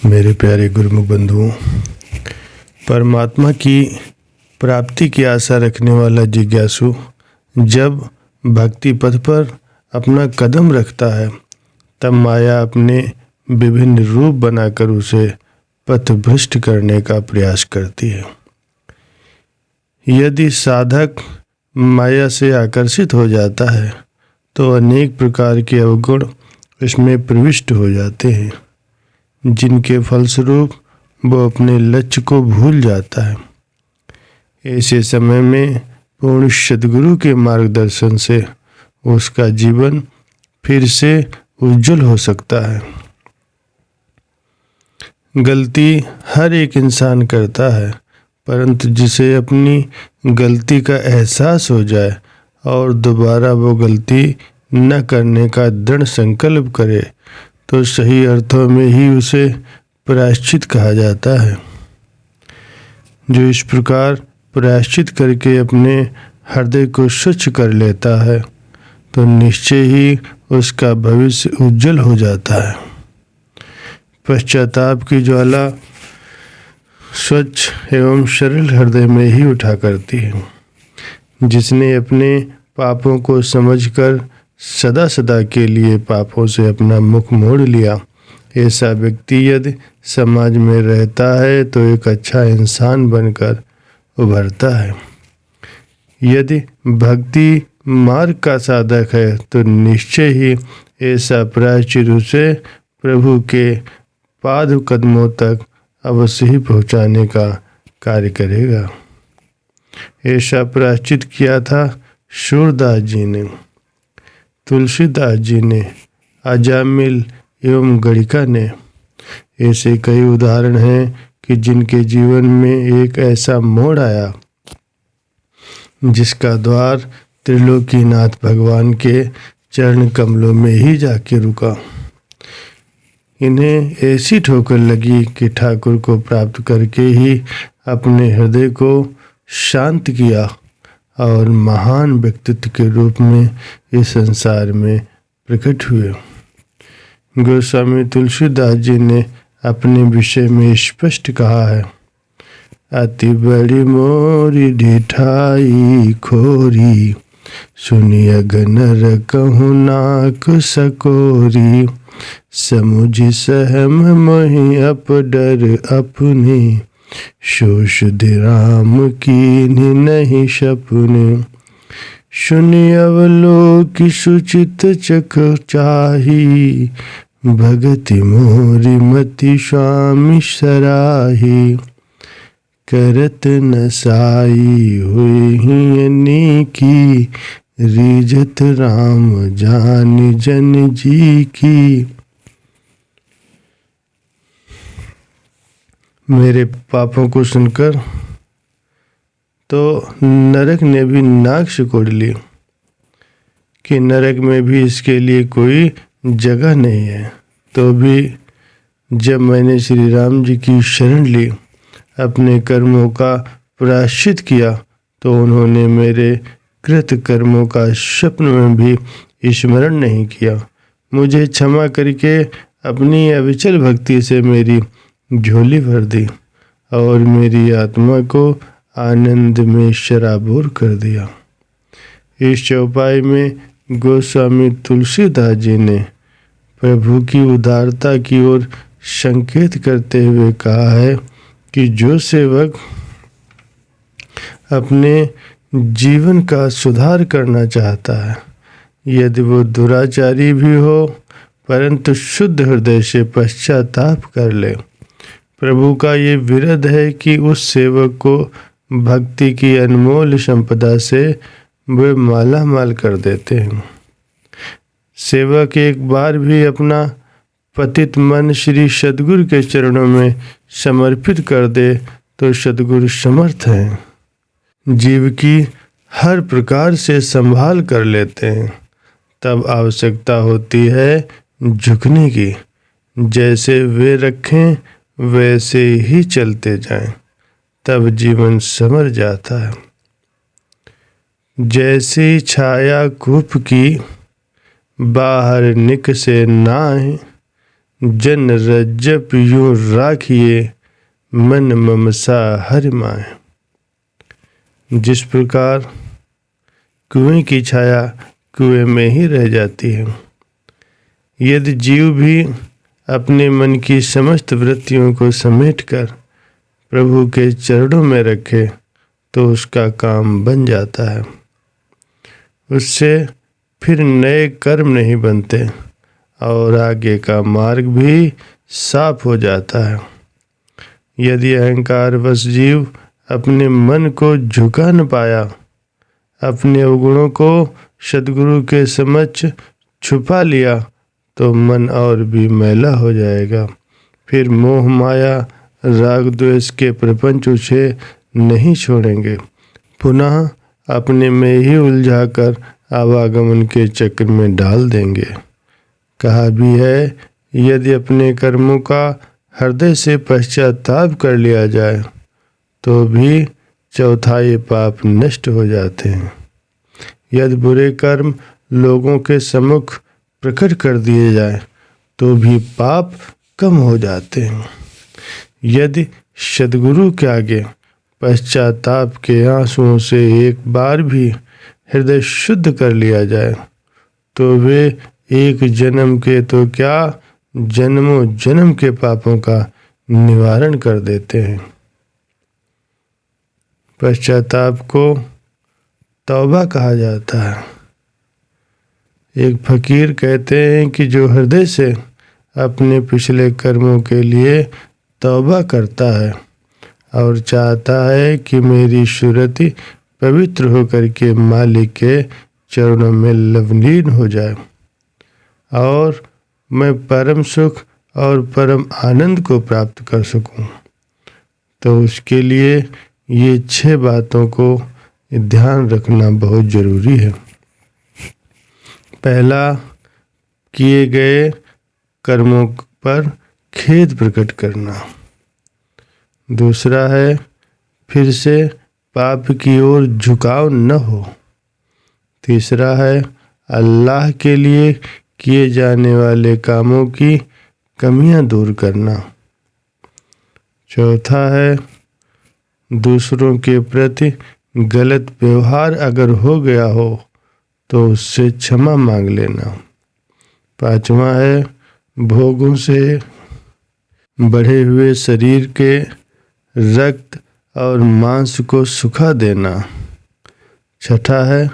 मेरे प्यारे गुरुमुख बंधुओं, परमात्मा की प्राप्ति की आशा रखने वाला जिज्ञासु जब भक्ति पथ पर अपना कदम रखता है तब माया अपने विभिन्न रूप बनाकर उसे पथभ्रष्ट करने का प्रयास करती है। यदि साधक माया से आकर्षित हो जाता है तो अनेक प्रकार के अवगुण इसमें प्रविष्ट हो जाते हैं, जिनके फलस्वरूप वो अपने लक्ष्य को भूल जाता है। ऐसे समय में पूर्ण सद्गुरु के मार्गदर्शन से उसका जीवन फिर से उज्जवल हो सकता है। गलती हर एक इंसान करता है, परंतु जिसे अपनी गलती का एहसास हो जाए और दोबारा वो गलती न करने का दृढ़ संकल्प करे तो सही अर्थों में ही उसे प्रायश्चित कहा जाता है। जो इस प्रकार प्रायश्चित करके अपने हृदय को स्वच्छ कर लेता है तो निश्चय ही उसका भविष्य उज्जवल हो जाता है। पश्चाताप की ज्वाला स्वच्छ एवं सरल हृदय में ही उठा करती है। जिसने अपने पापों को समझकर सदा सदा के लिए पापों से अपना मुख मोड़ लिया, ऐसा व्यक्ति यदि समाज में रहता है तो एक अच्छा इंसान बनकर उभरता है। यदि भक्ति मार्ग का साधक है तो निश्चय ही ऐसा प्रायश्चित उसे प्रभु के पाद कदमों तक अवश्य ही पहुँचाने का कार्य करेगा। ऐसा प्रायश्चित किया था सूरदास जी ने, तुलसीदास जी ने, अजामिल एवं गणिका ने। ऐसे कई उदाहरण हैं कि जिनके जीवन में एक ऐसा मोड़ आया जिसका द्वार त्रिलोकीनाथ भगवान के चरण कमलों में ही जाके रुका। इन्हें ऐसी ठोकर लगी कि ठाकुर को प्राप्त करके ही अपने हृदय को शांत किया और महान व्यक्तित्व के रूप में इस संसार में प्रकट हुए। गोस्वामी तुलसीदास जी ने अपने विषय में स्पष्ट कहा है, अति बड़ी मोरी ढिठाई खोरी, सुनिय नर कहूँ नाक सकोरी, समुझ सहम मोहि अप डर अपने, शोष राम कीन्हि नहीं सपने, सुनि अवलोकि सुचित चख चाही, भगति मोरी मति स्वामी सराही, करत नसाई हुई नीकी, रीझत राम जान जन जी की। मेरे पापों को सुनकर तो नरक ने भी नाक सिकोड़ ली कि नरक में भी इसके लिए कोई जगह नहीं है। तो भी जब मैंने श्री राम जी की शरण ली, अपने कर्मों का प्रायश्चित किया, तो उन्होंने मेरे कृत कर्मों का स्वप्न में भी स्मरण नहीं किया। मुझे क्षमा करके अपनी अविचल भक्ति से मेरी झोली भर दी और मेरी आत्मा को आनंद में शराबोर कर दिया। इस चौपाई में गोस्वामी तुलसीदास जी ने प्रभु की उदारता की ओर संकेत करते हुए कहा है कि जो सेवक अपने जीवन का सुधार करना चाहता है, यदि वो दुराचारी भी हो परंतु शुद्ध हृदय से पश्चाताप कर ले, प्रभु का ये विरध है कि उस सेवक को भक्ति की अनमोल संपदा से वे माला माल कर देते हैं। सेवक एक बार भी अपना पतित मन श्री सद्गुरु के चरणों में समर्पित कर दे तो सद्गुरु समर्थ हैं, जीव की हर प्रकार से संभाल कर लेते हैं। तब आवश्यकता होती है झुकने की, जैसे वे रखें वैसे ही चलते जाएं, तब जीवन संवर जाता है। जैसी छाया कूप की बाहर निक से नाहे, जन रज्जप यूं राखिए, मन ममसा हरि माए। जिस प्रकार कुएं की छाया कुएं में ही रह जाती है, यदि जीव भी अपने मन की समस्त वृत्तियों को समेटकर प्रभु के चरणों में रखे तो उसका काम बन जाता है। उससे फिर नए कर्म नहीं बनते और आगे का मार्ग भी साफ हो जाता है। यदि अहंकारवश जीव अपने मन को झुका न पाया, अपने अवगुणों को सद्गुरु के समक्ष छुपा लिया, तो मन और भी मैला हो जाएगा। फिर मोह माया राग द्वेष के प्रपंच उसे नहीं छोड़ेंगे, पुनः अपने में ही उलझाकर आवागमन के चक्र में डाल देंगे। कहा भी है, यदि अपने कर्मों का हृदय से पश्चाताप कर लिया जाए तो भी चौथाई पाप नष्ट हो जाते हैं। यदि बुरे कर्म लोगों के सम्मुख प्रकट कर दिए जाए तो भी पाप कम हो जाते हैं। यदि सद्गुरु के आगे पश्चाताप के आंसुओं से एक बार भी हृदय शुद्ध कर लिया जाए तो वे एक जन्म के तो क्या, जन्मों जन्म के पापों का निवारण कर देते हैं। पश्चाताप को तौबा कहा जाता है। एक फकीर कहते हैं कि जो हृदय से अपने पिछले कर्मों के लिए तौबा करता है और चाहता है कि मेरी सुरति पवित्र होकर के मालिक के चरणों में लवलीन हो जाए और मैं परम सुख और परम आनंद को प्राप्त कर सकूं, तो उसके लिए ये 6 बातों को ध्यान रखना बहुत जरूरी है। पहला, किए गए कर्मों पर खेद प्रकट करना। दूसरा है, फिर से पाप की ओर झुकाव न हो। तीसरा है, अल्लाह के लिए किए जाने वाले कामों की कमियां दूर करना। चौथा है, दूसरों के प्रति गलत व्यवहार अगर हो गया हो तो उससे क्षमा मांग लेना। पांचवा है, भोगों से बढ़े हुए शरीर के रक्त और मांस को सुखा देना। छठा है,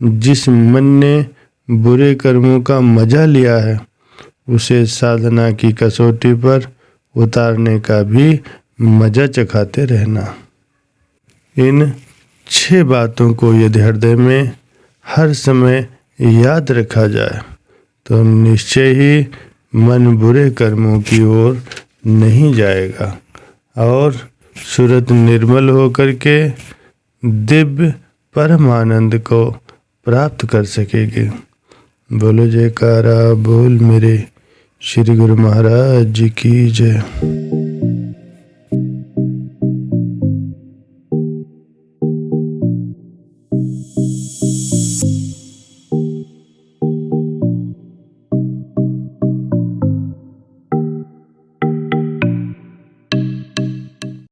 जिस मन ने बुरे कर्मों का मजा लिया है उसे साधना की कसौटी पर उतारने का भी मजा चखाते रहना। इन 6 बातों को यदि हृदय में हर समय याद रखा जाए तो निश्चय ही मन बुरे कर्मों की ओर नहीं जाएगा और सूरत निर्मल होकर के दिव्य परम आनंद को प्राप्त कर सकेगी। बोलो जयकारा बोल मेरे श्री गुरु महाराज जी की जय।